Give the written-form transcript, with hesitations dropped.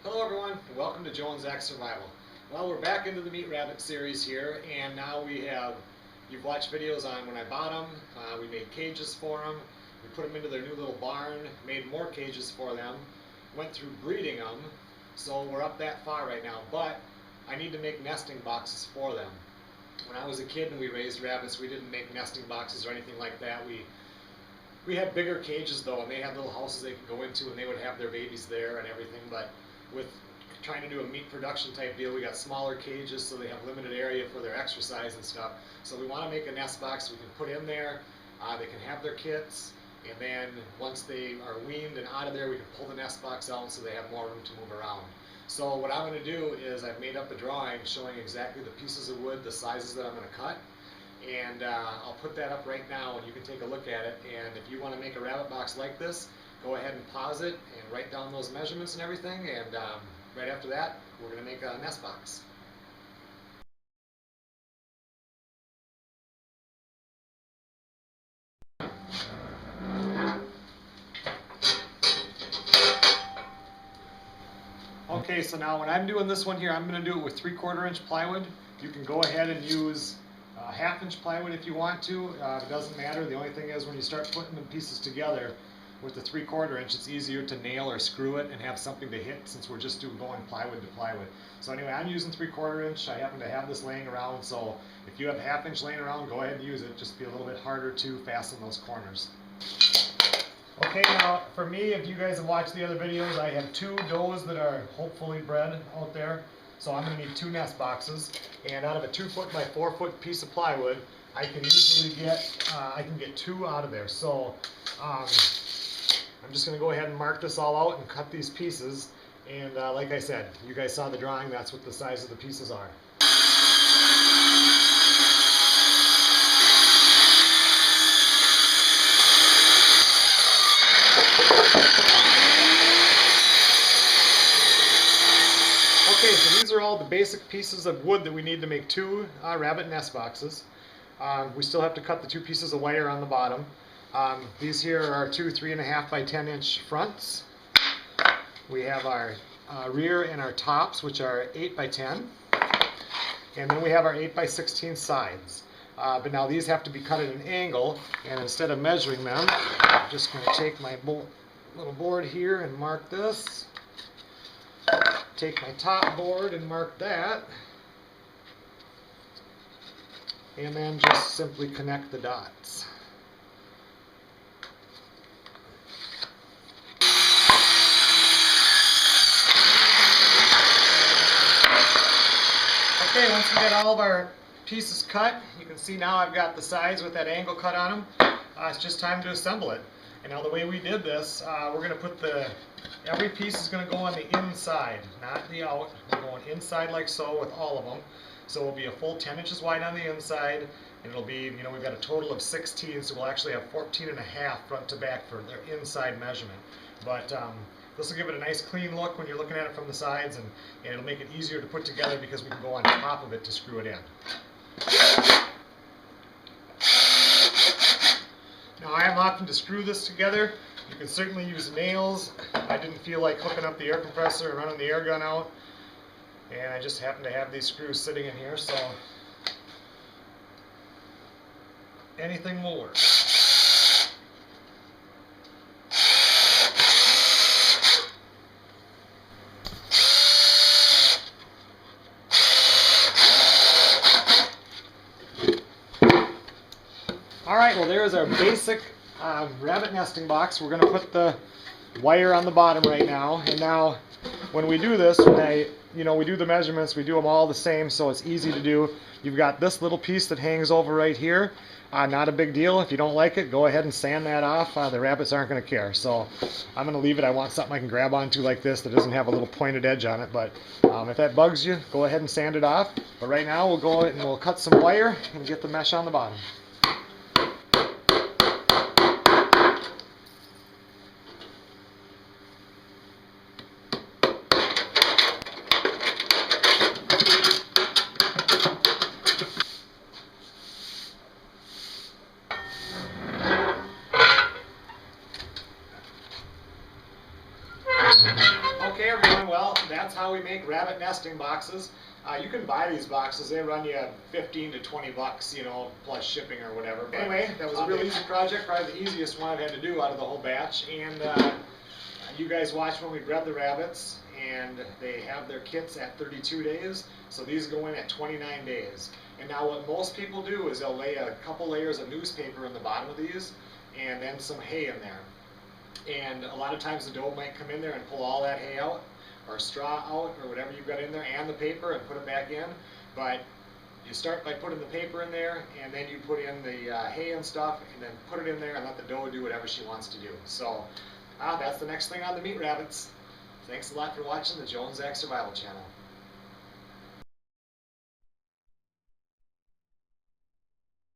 Hello everyone, and welcome to Joe and Zach's Survival. Well, we're back into the meat rabbit series here, and now you've watched videos on when I bought them, we made cages for them, we put them into their new little barn, made more cages for them, went through breeding them, so we're up that far right now, but I need to make nesting boxes for them. When I was a kid and we raised rabbits, we didn't make nesting boxes or anything like that. We had bigger cages though, and they had little houses they could go into, and they would have their babies there and everything, but with trying to do a meat production type deal, we got smaller cages so they have limited area for their exercise and stuff. So we want to make a nest box we can put in there. They can have their kits, and then once they are weaned and out of there, we can pull the nest box out so they have more room to move around. So what I'm going to do is I've made up a drawing showing exactly the pieces of wood, the sizes that I'm going to cut, and I'll put that up right now and you can take a look at it. And if you want to make a rabbit box like this, go ahead and pause it and write down those measurements and everything, and right after that we're going to make a nest box. Okay, so now when I'm doing this one here, I'm going to do it with 3/4 inch plywood. You can go ahead and use 1/2 inch plywood if you want to. It doesn't matter. The only thing is when you start putting the pieces together with the 3/4 inch, it's easier to nail or screw it and have something to hit since we're just going plywood to plywood. So anyway, I'm using 3/4 inch. I happen to have this laying around, so if you have 1/2 inch laying around, go ahead and use it. Just be a little bit harder to fasten those corners. Okay, now for me, if you guys have watched the other videos, I have 2 does that are hopefully bred out there. So I'm going to need 2 nest boxes, and out of a 2-foot by 4-foot piece of plywood, I can easily get 2 out of there. So I'm just going to go ahead and mark this all out and cut these pieces. And like I said, you guys saw the drawing, that's what the size of the pieces are. Okay, so these are all the basic pieces of wood that we need to make 2 rabbit nest boxes. We still have to cut the 2 pieces of wire on the bottom. These here are 2 3.5 by 10 inch fronts. We have our rear and our tops, which are 8 by 10. And then we have our 8 by 16 sides. But now these have to be cut at an angle, and instead of measuring them, I'm just going to take my little board here and mark this. Take my top board and mark that, and then just simply connect the dots. Okay, once we get all of our pieces cut, you can see now I've got the sides with that angle cut on them. It's just time to assemble it. And now the way we did this, we're going to put every piece is going to go on the inside, not the out. We're going inside like so with all of them. So it'll be a full 10 inches wide on the inside, and it'll be, we've got a total of 16, so we'll actually have 14.5 front to back for their inside measurement. But this will give it a nice clean look when you're looking at it from the sides, and it'll make it easier to put together because we can go on top of it to screw it in. Now I am opting to screw this together. You can certainly use nails. I didn't feel like hooking up the air compressor and running the air gun out, and I just happen to have these screws sitting in here, so anything will work. Alright, well there's our basic rabbit nesting box. We're going to put the wire on the bottom right now, and now when we do this, we do the measurements, we do them all the same, so it's easy to do. You've got this little piece that hangs over right here. Not a big deal. If you don't like it, go ahead and sand that off. The rabbits aren't going to care. So I'm going to leave it. I want something I can grab onto like this that doesn't have a little pointed edge on it. But if that bugs you, go ahead and sand it off. But right now we'll go and we'll cut some wire and get the mesh on the bottom. Okay everyone, well that's how we make rabbit nesting boxes. You can buy these boxes. They run you 15 to 20 bucks, you know, plus shipping or whatever. But anyway, that was a real easy project, probably the easiest one I've had to do out of the whole batch. And you guys watched when we bred the rabbits, and they have their kits at 32 days. So these go in at 29 days. And now what most people do is they'll lay a couple layers of newspaper in the bottom of these, and then some hay in there. And a lot of times the doe might come in there and pull all that hay out, or straw out, or whatever you've got in there, and the paper, and put it back in. But you start by putting the paper in there, and then you put in the hay and stuff, and then put it in there and let the doe do whatever she wants to do. So that's the next thing on the meat rabbits. Thanks a lot for watching the Jones Act Survival Channel.